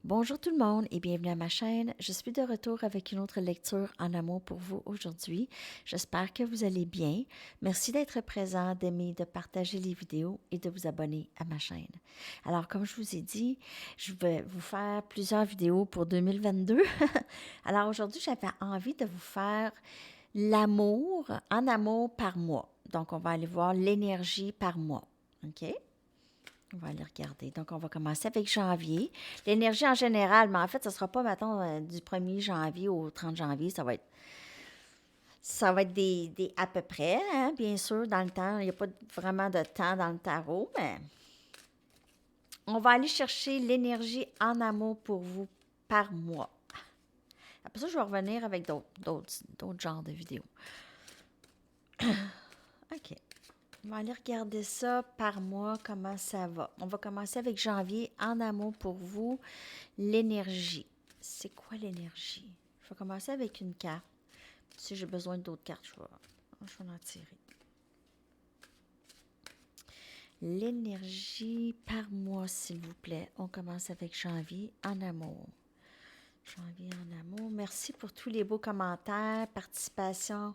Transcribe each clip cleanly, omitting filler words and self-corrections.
Bonjour tout le monde et bienvenue à ma chaîne. Je suis de retour avec une autre lecture en amour pour vous aujourd'hui. J'espère que vous allez bien. Merci d'être présent, d'aimer, de partager les vidéos et de vous abonner à ma chaîne. Alors, comme je vous ai dit, je vais vous faire plusieurs vidéos pour 2022. Alors aujourd'hui, j'avais envie de vous faire l'amour en amour par mois. Donc, on va aller voir l'énergie par mois. OK? On va aller regarder. Donc, on va commencer avec janvier. L'énergie en général, mais en fait, ce ne sera pas, mettons, du 1er janvier au 30 janvier. Ça va être des à peu près, hein, bien sûr, dans le temps. Il n'y a pas vraiment de temps dans le tarot, mais on va aller chercher l'énergie en amour pour vous par mois. Après ça, je vais revenir avec d'autres genres de vidéos. OK. On va aller regarder ça par mois, comment ça va. On va commencer avec janvier, en amour pour vous, l'énergie. C'est quoi l'énergie? Je vais commencer avec une carte. Si j'ai besoin d'autres cartes, je vais en tirer. L'énergie par mois, s'il vous plaît. On commence avec janvier, en amour. Janvier en amour. Merci pour tous les beaux commentaires, participation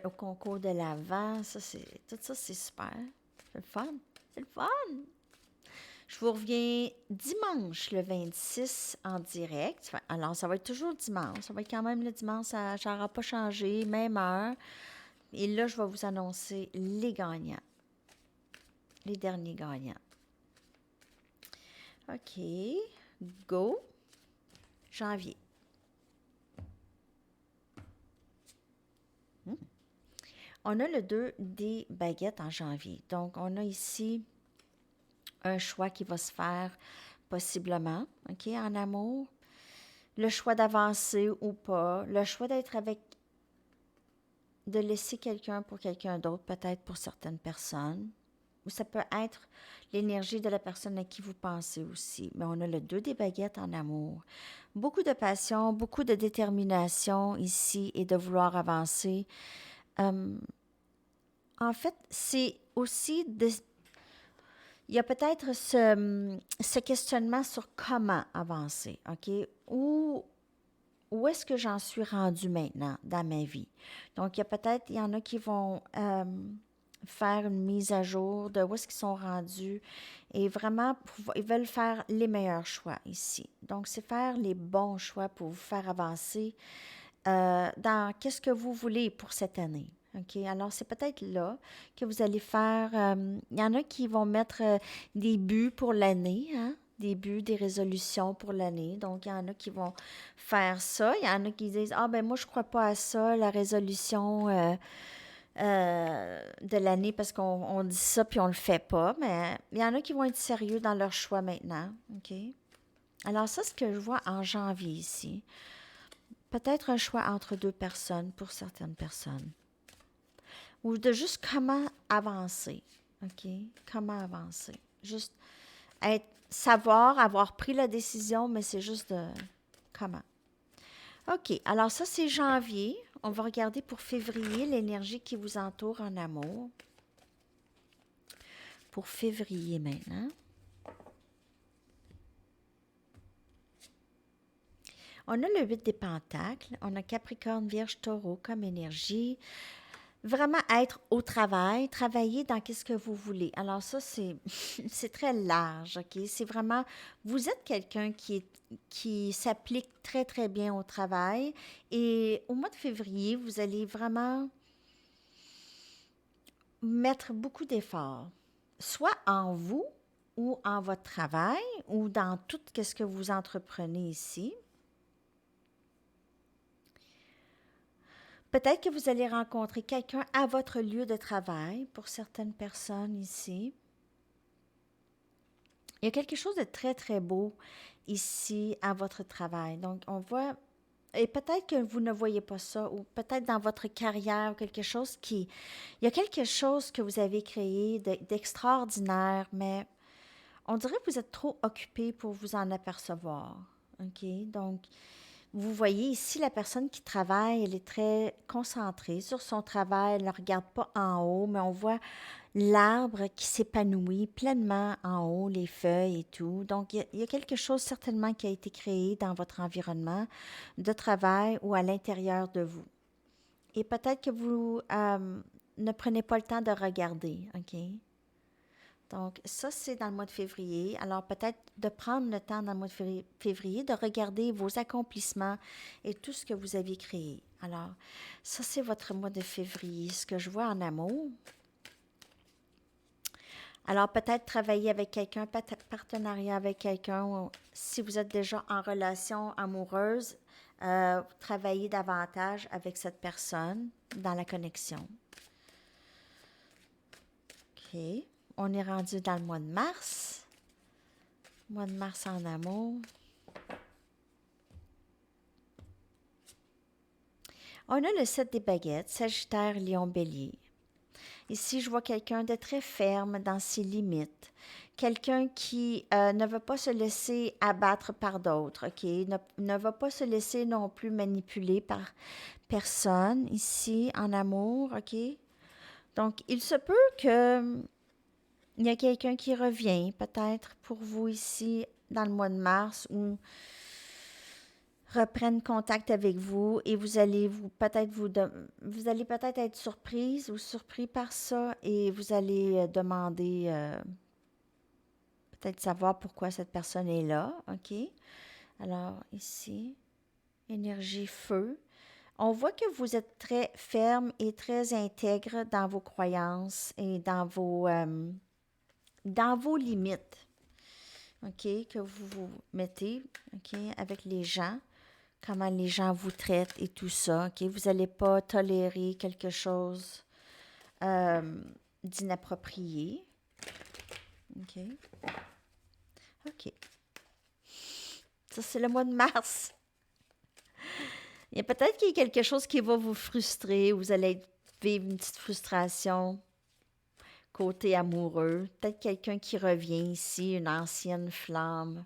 au concours de l'Avent. Tout ça, c'est super. C'est le fun. C'est le fun. Je vous reviens dimanche, le 26, en direct. Alors, ça va être toujours dimanche. Ça va être quand même le dimanche. Ça n'aura pas changé, même heure. Et là, je vais vous annoncer les gagnants. Les derniers gagnants. OK. Go. Janvier. On a le 2 des baguettes en janvier. Donc, on a ici un choix qui va se faire possiblement, OK, en amour. Le choix d'avancer ou pas. Le choix d'être avec, de laisser quelqu'un pour quelqu'un d'autre, peut-être pour certaines personnes. Ou ça peut être l'énergie de la personne à qui vous pensez aussi. Mais on a le 2 des baguettes en amour. Beaucoup de passion, beaucoup de détermination ici et de vouloir avancer. En fait, c'est aussi il y a peut-être ce questionnement sur comment avancer, OK? Où est-ce que j'en suis rendue maintenant dans ma vie? Donc, il y en a qui vont faire une mise à jour de où est-ce qu'ils sont rendus et vraiment, ils veulent faire les meilleurs choix ici. Donc, c'est faire les bons choix pour vous faire avancer dans qu'est-ce que vous voulez pour cette année. OK? Alors, c'est peut-être là que vous allez faire. Il y en a qui vont mettre des buts pour l'année, hein? Des buts, des résolutions pour l'année. Donc, il y en a qui vont faire ça. Il y en a qui disent, ah ben moi, je crois pas à ça, la résolution de l'année, parce qu'on dit ça puis on le fait pas. Mais il y en a qui vont être sérieux dans leur choix maintenant. OK? Alors, ça, c'est ce que je vois en janvier ici. Peut-être un choix entre deux personnes pour certaines personnes. Ou de juste comment avancer. OK? Comment avancer. Juste savoir, avoir pris la décision, mais c'est juste de comment. OK. Alors, ça, c'est janvier. On va regarder pour février l'énergie qui vous entoure en amour. Pour février maintenant. On a le 8 des pentacles. On a Capricorne, Vierge, Taureau comme énergie. Vraiment être au travail, travailler dans qu'est-ce que vous voulez. Alors ça, c'est très large, OK? C'est vraiment, vous êtes quelqu'un qui s'applique très, très bien au travail. Et au mois de février, vous allez vraiment mettre beaucoup d'efforts, soit en vous ou en votre travail ou dans tout ce que vous entreprenez ici. Peut-être que vous allez rencontrer quelqu'un à votre lieu de travail, pour certaines personnes ici. Il y a quelque chose de très, très beau ici à votre travail. Donc, on voit, et peut-être que vous ne voyez pas ça, ou peut-être dans votre carrière, ou quelque chose il y a quelque chose que vous avez créé d'extraordinaire, mais on dirait que vous êtes trop occupé pour vous en apercevoir. OK? Donc, vous voyez ici la personne qui travaille, elle est très concentrée sur son travail, elle ne regarde pas en haut, mais on voit l'arbre qui s'épanouit pleinement en haut, les feuilles et tout. Donc, il y a quelque chose certainement qui a été créé dans votre environnement de travail ou à l'intérieur de vous. Et peut-être que vous ne prenez pas le temps de regarder, OK? Donc, ça, c'est dans le mois de février. Alors, peut-être de prendre le temps dans le mois de février de regarder vos accomplissements et tout ce que vous avez créé. Alors, ça, c'est votre mois de février. Ce que je vois en amour. Alors, peut-être travailler avec quelqu'un, partenariat avec quelqu'un. Si vous êtes déjà en relation amoureuse, travailler davantage avec cette personne dans la connexion. OK. On est rendu dans le mois de mars. Mois de mars en amour. On a le 7 des baguettes, Sagittaire, Lion, Bélier. Ici, je vois quelqu'un de très ferme dans ses limites. Quelqu'un qui ne va pas se laisser abattre par d'autres, OK? Ne va pas se laisser non plus manipuler par personne ici en amour, OK? Donc, il se peut que il y a quelqu'un qui revient peut-être pour vous ici dans le mois de mars ou reprenne contact avec vous et vous allez vous allez peut-être être surprise ou surpris par ça et vous allez demander peut-être savoir pourquoi cette personne est là, OK? Alors ici, énergie feu. On voit que vous êtes très ferme et très intègre dans vos croyances et dans vos limites, OK, que vous vous mettez, OK, avec les gens, comment les gens vous traitent et tout ça, OK? Vous n'allez pas tolérer quelque chose d'inapproprié, OK? OK. Ça, c'est le mois de mars. Il y a peut-être qu'il y a quelque chose qui va vous frustrer, vous allez vivre une petite frustration côté amoureux. Peut-être quelqu'un qui revient ici, une ancienne flamme.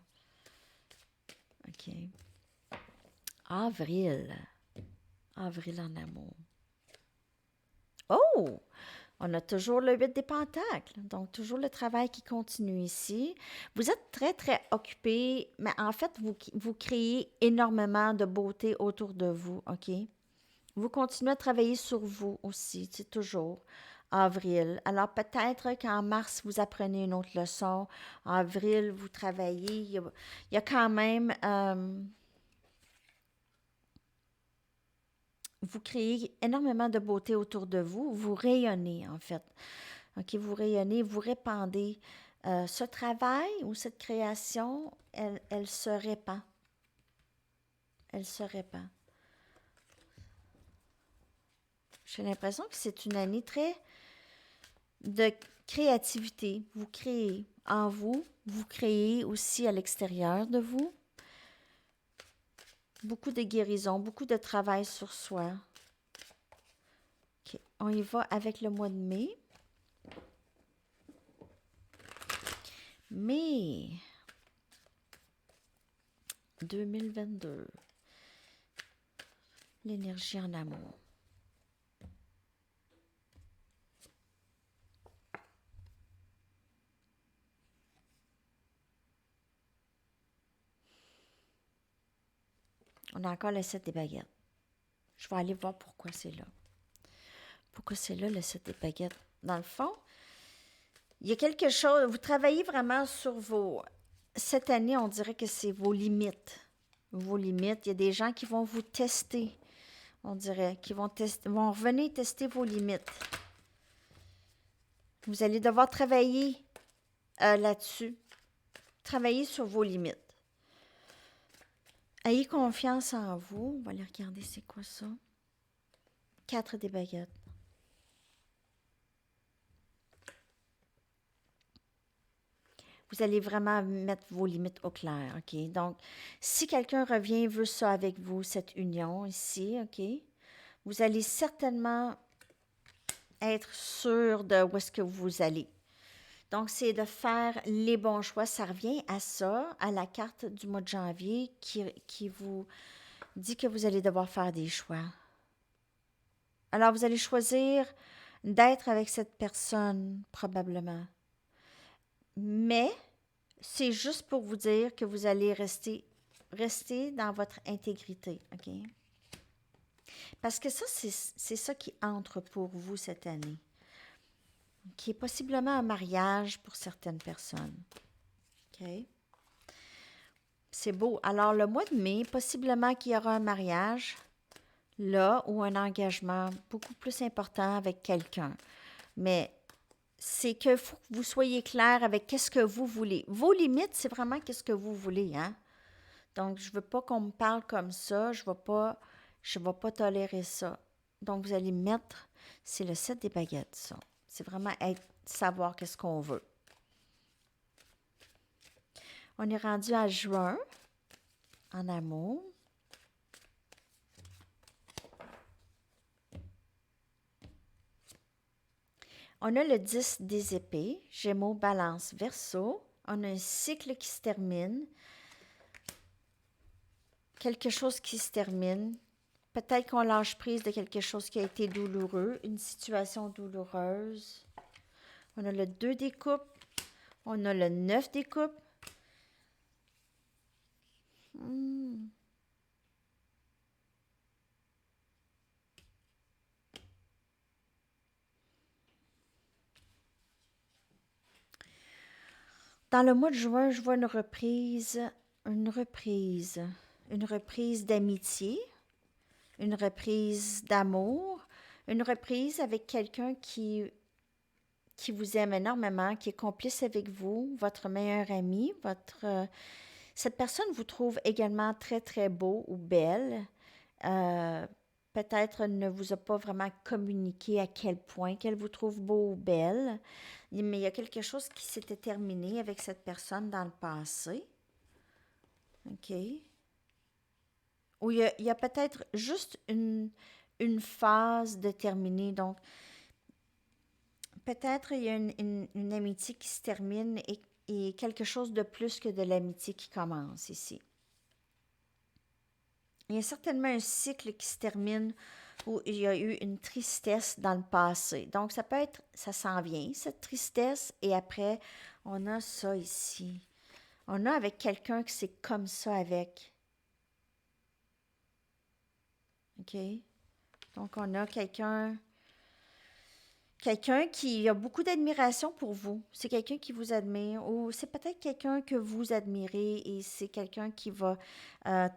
OK. Avril. Avril en amour. Oh! On a toujours le 8 des pentacles, donc toujours le travail qui continue ici. Vous êtes très, très occupé, mais en fait, vous créez énormément de beauté autour de vous, OK? Vous continuez à travailler sur vous aussi, c'est toujours avril. Alors peut-être qu'en mars, vous apprenez une autre leçon. En avril, vous travaillez. Il y a quand même... vous créez énormément de beauté autour de vous. Vous rayonnez, en fait. OK, vous rayonnez, vous répandez. Ce travail ou cette création, elle se répand. Elle se répand. J'ai l'impression que c'est une année très de créativité. Vous créez en vous, vous créez aussi à l'extérieur de vous. Beaucoup de guérison, beaucoup de travail sur soi. OK, on y va avec le mois de mai. Mai 2022. L'énergie en amour. On a encore le 7 des baguettes. Je vais aller voir pourquoi c'est là. Pourquoi c'est là le 7 des baguettes? Dans le fond, il y a quelque chose, vous travaillez vraiment sur vos... Cette année, on dirait que c'est vos limites. Vos limites. Il y a des gens qui vont vous tester, on dirait, qui vont venir tester vos limites. Vous allez devoir travailler là-dessus. Travailler sur vos limites. Ayez confiance en vous. On va aller regarder c'est quoi ça. 4 des baguettes. Vous allez vraiment mettre vos limites au clair, OK? Donc, si quelqu'un revient, veut ça avec vous, cette union ici, OK? Vous allez certainement être sûr de où est-ce que vous allez. Donc, c'est de faire les bons choix. Ça revient à ça, à la carte du mois de janvier qui vous dit que vous allez devoir faire des choix. Alors, vous allez choisir d'être avec cette personne, probablement. Mais c'est juste pour vous dire que vous allez rester dans votre intégrité, OK? Parce que ça, c'est ça qui entre pour vous cette année, qui est possiblement un mariage pour certaines personnes, OK? C'est beau. Alors, le mois de mai, possiblement qu'il y aura un mariage, là, ou un engagement beaucoup plus important avec quelqu'un. Mais c'est qu'il faut que vous soyez clair avec qu'est-ce que vous voulez. Vos limites, c'est vraiment qu'est-ce que vous voulez, hein? Donc, je veux pas qu'on me parle comme ça. Je vais pas tolérer ça. Donc, vous allez mettre, c'est le 7 des baguettes, ça. C'est vraiment savoir qu'est-ce qu'on veut. On est rendu à juin, en amour. On a le 10 des épées, Gémeaux, Balance, Verseau. On a un cycle qui se termine. Quelque chose qui se termine. Peut-être qu'on lâche prise de quelque chose qui a été douloureux, une situation douloureuse. On a le 2 des coupes. On a le 9 des coupes. Dans le mois de juin, je vois une reprise d'amitié, une reprise d'amour, une reprise avec quelqu'un qui vous aime énormément, qui est complice avec vous, votre meilleur ami, cette personne vous trouve également très, très beau ou belle. Peut-être ne vous a pas vraiment communiqué à quel point qu'elle vous trouve beau ou belle, mais il y a quelque chose qui s'était terminé avec cette personne dans le passé. OK? Ou il y a peut-être juste une phase de terminer. Donc, peut-être il y a une amitié qui se termine et quelque chose de plus que de l'amitié qui commence ici. Il y a certainement un cycle qui se termine où il y a eu une tristesse dans le passé. Donc, ça peut être, ça s'en vient, cette tristesse, et après, on a ça ici. On a avec quelqu'un que c'est comme ça avec. OK? Donc, on a quelqu'un qui a beaucoup d'admiration pour vous. C'est quelqu'un qui vous admire ou c'est peut-être quelqu'un que vous admirez et c'est quelqu'un qui va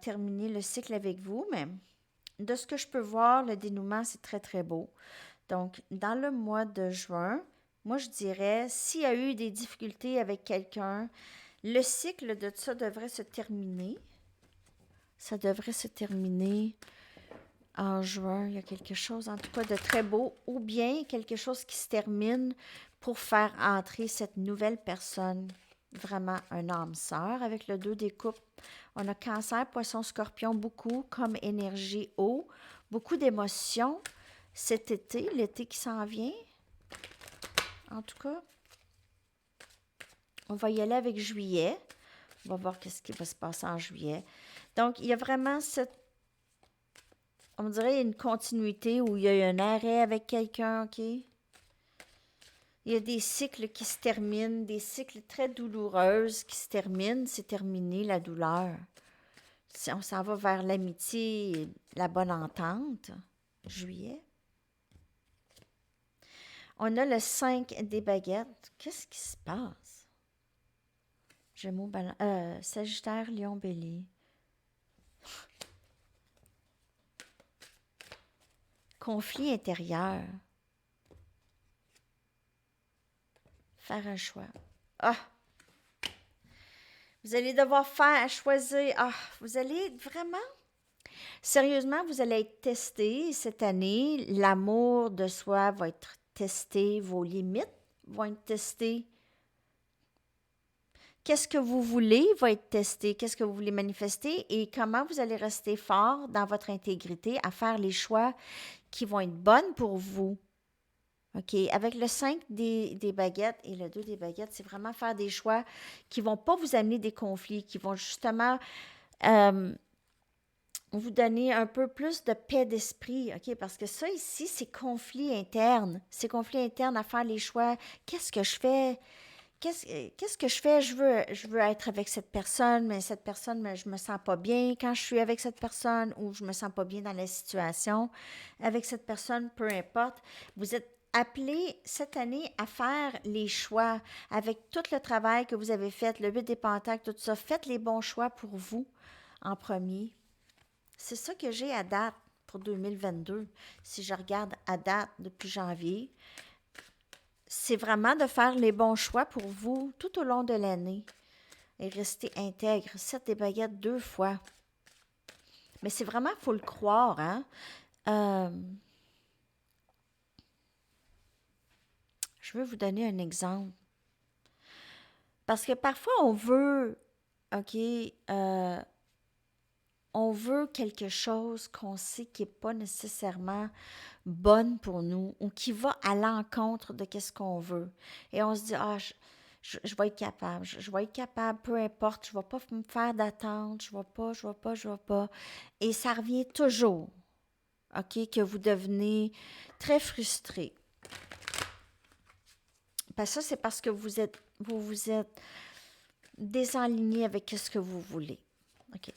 terminer le cycle avec vous. Mais de ce que je peux voir, le dénouement, c'est très, très beau. Donc, dans le mois de juin, moi, je dirais, s'il y a eu des difficultés avec quelqu'un, le cycle de ça devrait se terminer. Ça devrait se terminer en juin. Il y a quelque chose, en tout cas, de très beau, ou bien quelque chose qui se termine pour faire entrer cette nouvelle personne, vraiment un âme sœur. Avec le 2 des coupes, on a Cancer, Poisson, Scorpion, beaucoup comme énergie eau, beaucoup d'émotions cet été, l'été qui s'en vient. En tout cas, on va y aller avec juillet. On va voir qu'est-ce qui va se passer en juillet. Donc, il y a vraiment on dirait une continuité où il y a eu un arrêt avec quelqu'un, OK? Il y a des cycles qui se terminent, des cycles très douloureux qui se terminent. C'est terminé, la douleur. On s'en va vers l'amitié et la bonne entente. Juillet. On a le 5 des baguettes. Qu'est-ce qui se passe? Gémeaux, Sagittaire, Lion, Bélier. Conflit intérieur. Faire un choix. Ah! Vous allez devoir choisir. Ah! Vous allez vraiment. Sérieusement, vous allez être testé cette année. L'amour de soi va être testé. Vos limites vont être testées. Qu'est-ce que vous voulez va être testé. Qu'est-ce que vous voulez manifester et comment vous allez rester fort dans votre intégrité à faire les choix qui vont être bonnes pour vous. OK? Avec le 5 des baguettes et le 2 des baguettes, c'est vraiment faire des choix qui ne vont pas vous amener des conflits, qui vont justement vous donner un peu plus de paix d'esprit, OK? Parce que ça, ici, c'est conflit interne. C'est conflit interne à faire les choix. Qu'est-ce que je fais? Qu'est-ce que je fais? Je veux être avec cette personne, mais cette personne, je me sens pas bien quand je suis avec cette personne ou je me sens pas bien dans la situation avec cette personne, peu importe. Vous êtes appelé cette année à faire les choix avec tout le travail que vous avez fait, le 8 des pentacles, tout ça. Faites les bons choix pour vous en premier. C'est ça que j'ai à date pour 2022. Si je regarde à date depuis janvier, c'est vraiment de faire les bons choix pour vous tout au long de l'année et rester intègre. 7 des baguettes 2 fois. Mais c'est vraiment, il faut le croire, hein? Euh, je veux vous donner un exemple. Parce que parfois, on veut, OK, on veut quelque chose qu'on sait qui n'est pas nécessairement bonne pour nous ou qui va à l'encontre de ce qu'on veut. Et on se dit, ah, je vais être capable, je vais être capable, peu importe, je ne vais pas me faire d'attente, je ne vais pas. Et ça revient toujours, OK, que vous devenez très frustré. Parce que ça, c'est parce que vous vous êtes désaligné avec ce que vous voulez. OK.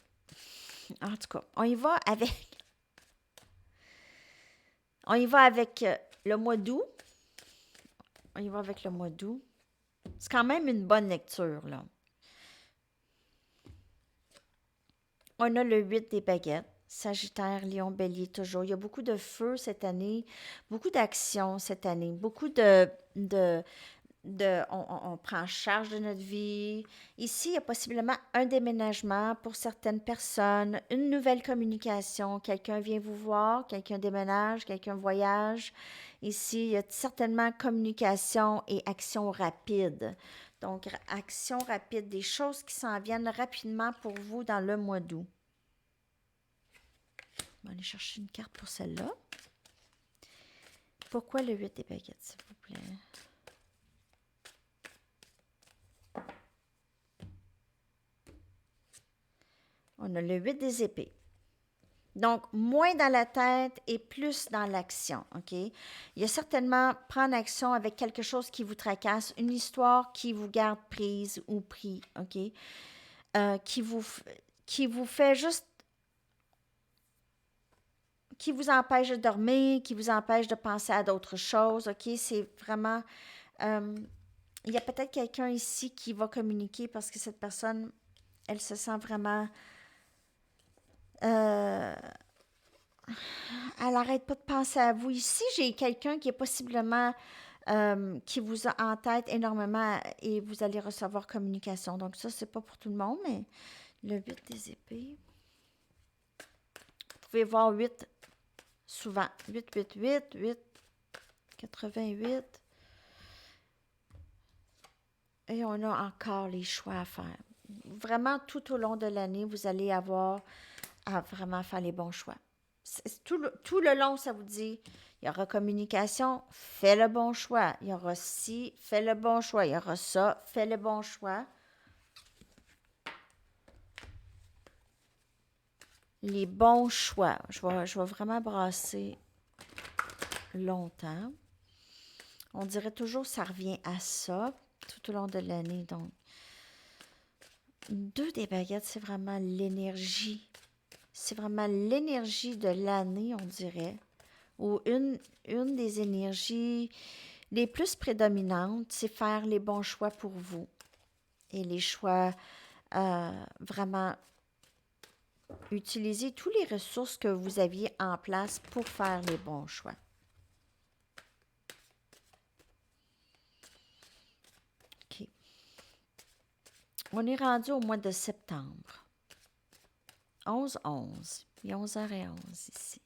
En tout cas, on y va avec le mois d'août. On y va avec le mois d'août. C'est quand même une bonne lecture, là. On a le 8 des baguettes. Sagittaire, Lion, Bélier, toujours. Il y a beaucoup de feu cette année, beaucoup d'action cette année, beaucoup on prend charge de notre vie. Ici, il y a possiblement un déménagement pour certaines personnes, une nouvelle communication. Quelqu'un vient vous voir, quelqu'un déménage, quelqu'un voyage. Ici, il y a certainement communication et action rapide. Donc, action rapide, des choses qui s'en viennent rapidement pour vous dans le mois d'août. On va aller chercher une carte pour celle-là. Pourquoi le 8 des baguettes, s'il vous plaît? On a le 8 des épées. Donc, moins dans la tête et plus dans l'action, OK? Il y a certainement prendre action avec quelque chose qui vous tracasse, une histoire qui vous garde prise ou pris, OK? Qui vous fait juste, qui vous empêche de dormir, qui vous empêche de penser à d'autres choses, OK? C'est vraiment, il y a peut-être quelqu'un ici qui va communiquer parce que cette personne, elle se sent vraiment, euh, elle n'arrête pas de penser à vous. Ici, j'ai quelqu'un qui est possiblement qui vous a en tête énormément et vous allez recevoir communication. Donc ça, c'est pas pour tout le monde, mais le 8 des épées. Vous pouvez voir 8 souvent. 8, 8, 8, 8, 88. Et on a encore les choix à faire. Vraiment, tout au long de l'année, vous allez avoir à vraiment faire les bons choix. Tout le long, ça vous dit, il y aura communication, fais le bon choix. Il y aura ci, fais le bon choix. Il y aura ça, fais le bon choix. Les bons choix. Je vais vraiment brasser longtemps. On dirait toujours que ça revient à ça tout au long de l'année. Donc, 2 des baguettes, c'est vraiment l'énergie. C'est vraiment l'énergie de l'année, on dirait. Ou une des énergies les plus prédominantes, c'est faire les bons choix pour vous. Et les choix vraiment utiliser toutes les ressources que vous aviez en place pour faire les bons choix. OK. On est rendu au mois de septembre. 11-11. Il y a 11h11 ici,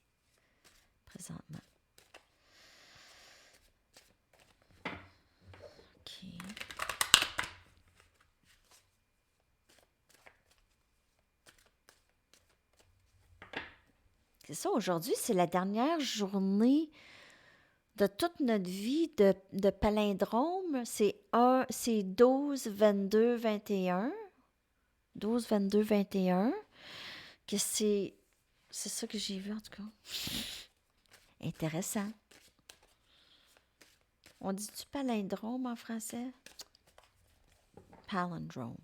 présentement. OK. C'est ça, aujourd'hui, c'est la dernière journée de toute notre vie de palindrome. C'est 12, 22, 21. 12, 22, 21. Que c'est c'est ça que j'ai vu en tout cas. Intéressant. On dit-tu palindrome en français? Palindrome.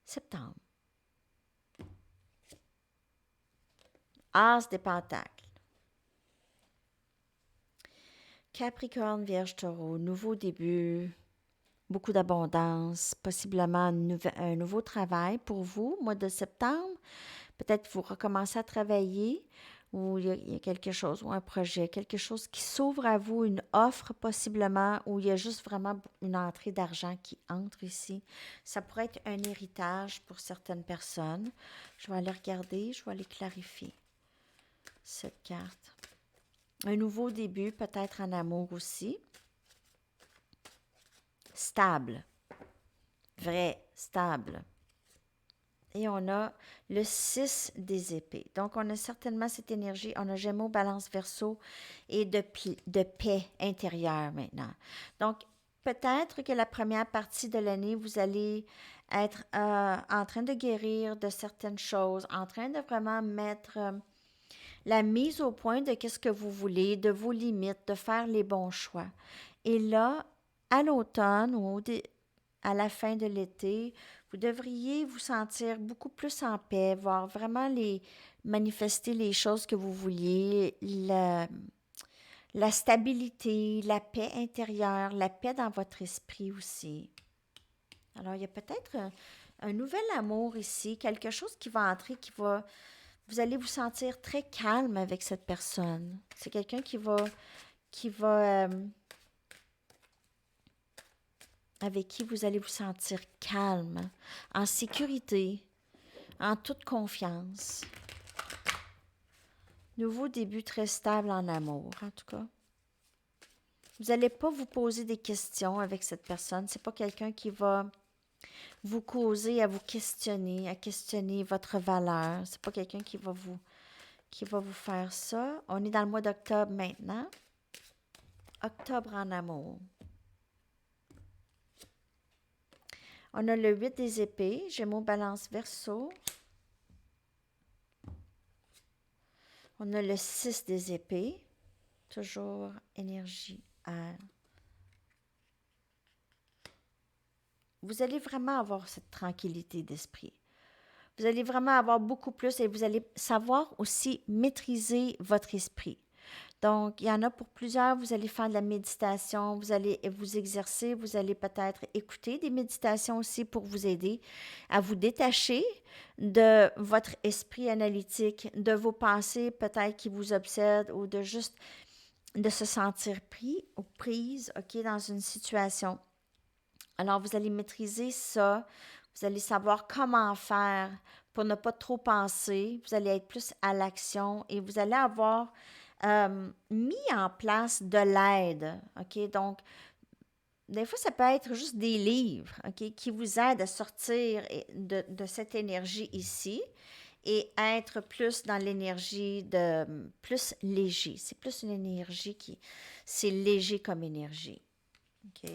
Septembre. As des pentacles. Capricorne, Vierge, Taureau, nouveau début, beaucoup d'abondance, possiblement un nouveau travail pour vous, mois de septembre. Peut-être vous recommencez à travailler ou il y a quelque chose, ou un projet, quelque chose qui s'ouvre à vous, une offre possiblement, ou il y a juste vraiment une entrée d'argent qui entre ici. Ça pourrait être un héritage pour certaines personnes. Je vais aller regarder, je vais aller clarifier cette carte. Un nouveau début, peut-être en amour aussi. Stable. Vrai, stable. Et on a le 6 des épées. Donc, on a certainement cette énergie. On a Gémeaux, Balance, Verseau et de paix intérieure maintenant. Donc, peut-être que la première partie de l'année, vous allez être en train de guérir de certaines choses, en train de vraiment mettre la mise au point de qu'est-ce que vous voulez, de vos limites, de faire les bons choix. Et là, à l'automne ou à la fin de l'été, vous devriez vous sentir beaucoup plus en paix, voir vraiment manifester les choses que vous vouliez, la stabilité, la paix intérieure, la paix dans votre esprit aussi. Alors, il y a peut-être un nouvel amour ici, quelque chose qui va entrer, vous allez vous sentir très calme avec cette personne. C'est quelqu'un avec qui vous allez vous sentir calme, en sécurité, en toute confiance. Nouveau début très stable en amour, en tout cas. Vous n'allez pas vous poser des questions avec cette personne. C'est pas quelqu'un qui va vous causer à vous questionner, à questionner votre valeur. C'est pas quelqu'un qui va vous faire ça. On est dans le mois d'octobre maintenant. Octobre en amour. On a le 8 des épées, Gémeaux, Balance, Verseau. On a le 6 des épées, toujours énergie air. Vous allez vraiment avoir cette tranquillité d'esprit. Vous allez vraiment avoir beaucoup plus et vous allez savoir aussi maîtriser votre esprit. Donc, il y en a pour plusieurs, vous allez faire de la méditation, vous allez vous exercer, vous allez peut-être écouter des méditations aussi pour vous aider à vous détacher de votre esprit analytique, de vos pensées peut-être qui vous obsèdent ou de juste de se sentir pris ou prise, OK, dans une situation. Alors, vous allez maîtriser ça, vous allez savoir comment faire pour ne pas trop penser, vous allez être plus à l'action et vous allez avoir mis en place de l'aide, OK? Donc, des fois, ça peut être juste des livres, OK, qui vous aident à sortir de cette énergie ici et être plus dans l'énergie de plus léger. C'est plus une énergie c'est léger comme énergie, OK?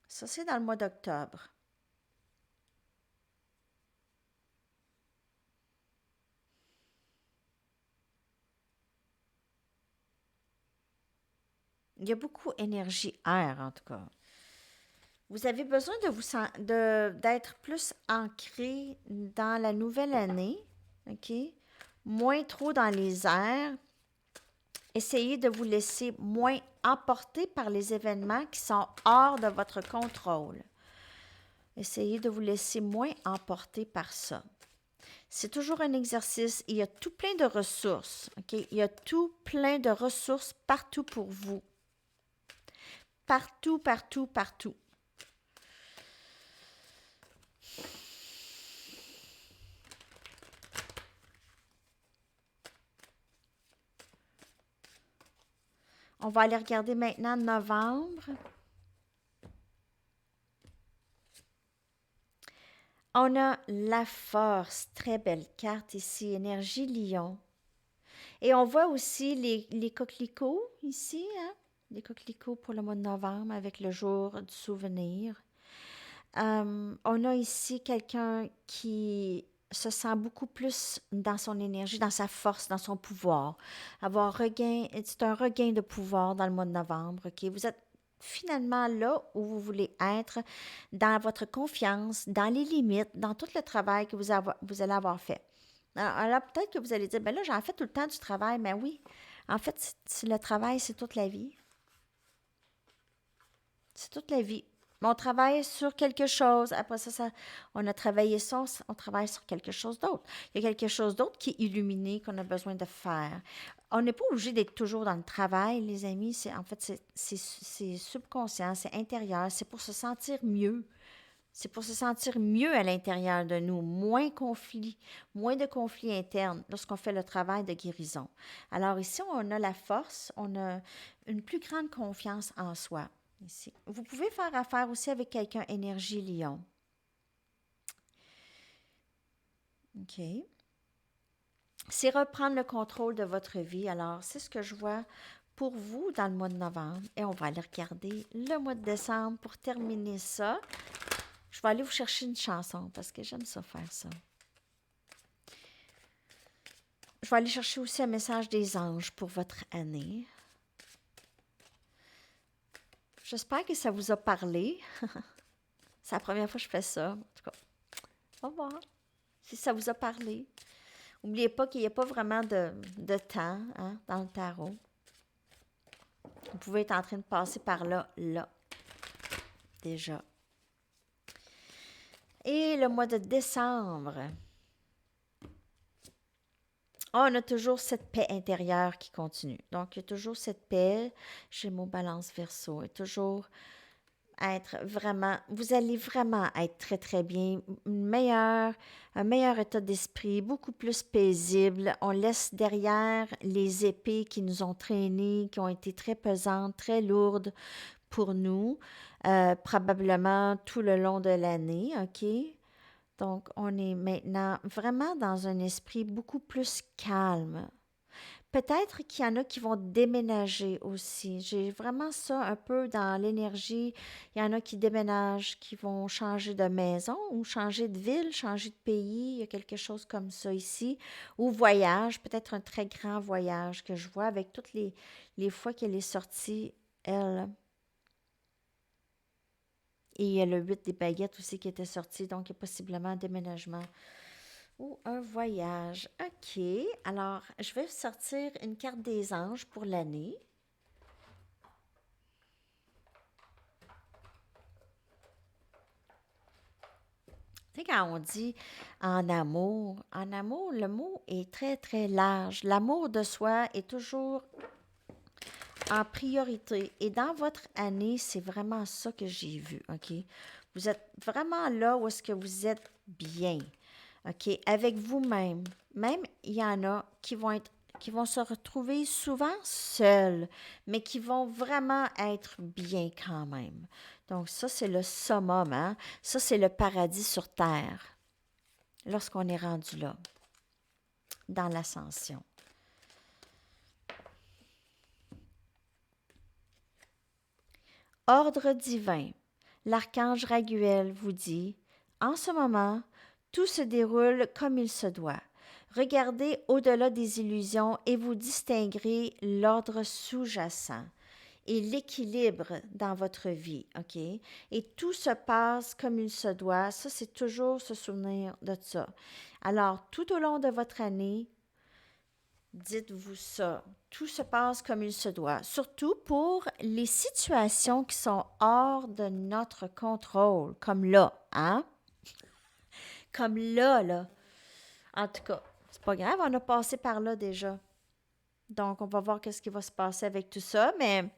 Ça, c'est dans le mois d'octobre. Il y a beaucoup d'énergie air, en tout cas. Vous avez besoin d'être plus ancré dans la nouvelle année, OK? Moins trop dans les airs. Essayez de vous laisser moins emporter par les événements qui sont hors de votre contrôle. Essayez de vous laisser moins emporter par ça. C'est toujours un exercice. Il y a tout plein de ressources, OK? Il y a tout plein de ressources partout pour vous. Partout, partout, partout. On va aller regarder maintenant novembre. On a la force, très belle carte ici, énergie lion. Et on voit aussi les coquelicots ici, hein? Les coquelicots pour le mois de novembre avec le jour du souvenir. On a ici quelqu'un qui se sent beaucoup plus dans son énergie, dans sa force, dans son pouvoir. C'est un regain de pouvoir dans le mois de novembre, OK? Vous êtes finalement là où vous voulez être, dans votre confiance, dans les limites, dans tout le travail que vous allez avoir fait. Alors, peut-être que vous allez dire, ben là, j'en fais tout le temps du travail, mais oui, en fait, le travail, c'est toute la vie. C'est toute la vie. On travaille sur quelque chose. Après ça, on a travaillé ça, on travaille sur quelque chose d'autre. Il y a quelque chose d'autre qui est illuminé, qu'on a besoin de faire. On n'est pas obligé d'être toujours dans le travail, les amis. En fait, c'est subconscient, c'est intérieur. C'est pour se sentir mieux. C'est pour se sentir mieux à l'intérieur de nous, moins de conflits internes lorsqu'on fait le travail de guérison. Alors ici, on a la force, on a une plus grande confiance en soi. Ici. Vous pouvez faire affaire aussi avec quelqu'un énergie lion. OK. C'est reprendre le contrôle de votre vie. Alors, c'est ce que je vois pour vous dans le mois de novembre. Et on va aller regarder le mois de décembre pour terminer ça. Je vais aller vous chercher une chanson parce que j'aime ça faire ça. Je vais aller chercher aussi un message des anges pour votre année. J'espère que ça vous a parlé. C'est la première fois que je fais ça. En tout cas, au revoir. Si ça vous a parlé. N'oubliez pas qu'il n'y a pas vraiment de temps dans le tarot. Vous pouvez être en train de passer par là, déjà. Et le mois de décembre, on a toujours cette paix intérieure qui continue. Donc, il y a toujours cette paix. Gémeaux, Balance, Verseau. Et toujours vous allez vraiment être très, très bien. Un meilleur état d'esprit, beaucoup plus paisible. On laisse derrière les épées qui nous ont traînés, qui ont été très pesantes, très lourdes pour nous, probablement tout le long de l'année, OK? Donc, on est maintenant vraiment dans un esprit beaucoup plus calme. Peut-être qu'il y en a qui vont déménager aussi. J'ai vraiment ça un peu dans l'énergie. Il y en a qui déménagent, qui vont changer de maison ou changer de ville, changer de pays. Il y a quelque chose comme ça ici. Ou voyage, peut-être un très grand voyage que je vois avec toutes les fois qu'elle est sortie, elle. Et il y a le 8 des baguettes aussi qui était sorti, donc il y a possiblement un déménagement ou un voyage. OK. Alors, je vais sortir une carte des anges pour l'année. Tu sais, quand on dit en amour, le mot est très, très large. L'amour de soi est toujours en priorité. Et dans votre année, c'est vraiment ça que j'ai vu, OK? Vous êtes vraiment là où est-ce que vous êtes bien, OK? Avec vous-même. Même, il y en a qui vont se retrouver souvent seuls, mais qui vont vraiment être bien quand même. Donc, ça, c'est le summum, hein? Ça, c'est le paradis sur terre, lorsqu'on est rendu là, dans l'ascension. Ordre divin. L'archange Raguel vous dit, en ce moment, tout se déroule comme il se doit. Regardez au-delà des illusions et vous distinguerez l'ordre sous-jacent et l'équilibre dans votre vie, OK? Et tout se passe comme il se doit. Ça, c'est toujours se souvenir de ça. Alors, tout au long de votre année, dites-vous ça. Tout se passe comme il se doit. Surtout pour les situations qui sont hors de notre contrôle, comme là, hein? Comme là. En tout cas, c'est pas grave, on a passé par là déjà. Donc, on va voir qu'est-ce qui va se passer avec tout ça. Mais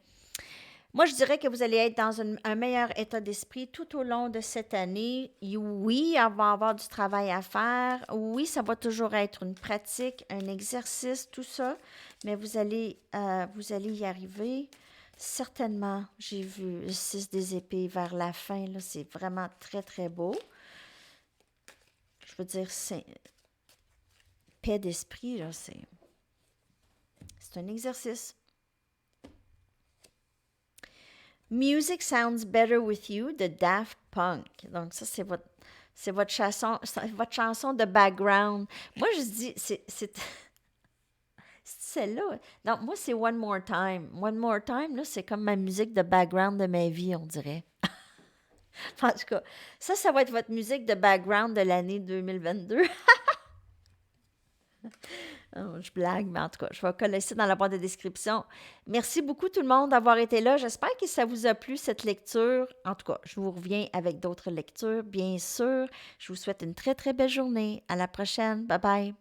moi, je dirais que vous allez être dans un meilleur état d'esprit tout au long de cette année. Et oui, on va avoir du travail à faire. Oui, ça va toujours être une pratique, un exercice, tout ça. Mais vous allez y arriver. Certainement, j'ai vu le 6 des épées vers la fin. Là, c'est vraiment très, très beau. Je veux dire, c'est paix d'esprit, là, c'est un exercice. Music Sounds Better With You de Daft Punk. Donc, ça, C'est votre chanson de background. Moi, je dis, c'est celle-là. Non, moi, c'est One More Time. One More Time, là, c'est comme ma musique de background de ma vie, on dirait. En tout cas, ça va être votre musique de background de l'année 2022. Oh, je blague, mais en tout cas, je vais coller ça dans la boîte de description. Merci beaucoup tout le monde d'avoir été là. J'espère que ça vous a plu, cette lecture. En tout cas, je vous reviens avec d'autres lectures, bien sûr. Je vous souhaite une très, très belle journée. À la prochaine. Bye bye.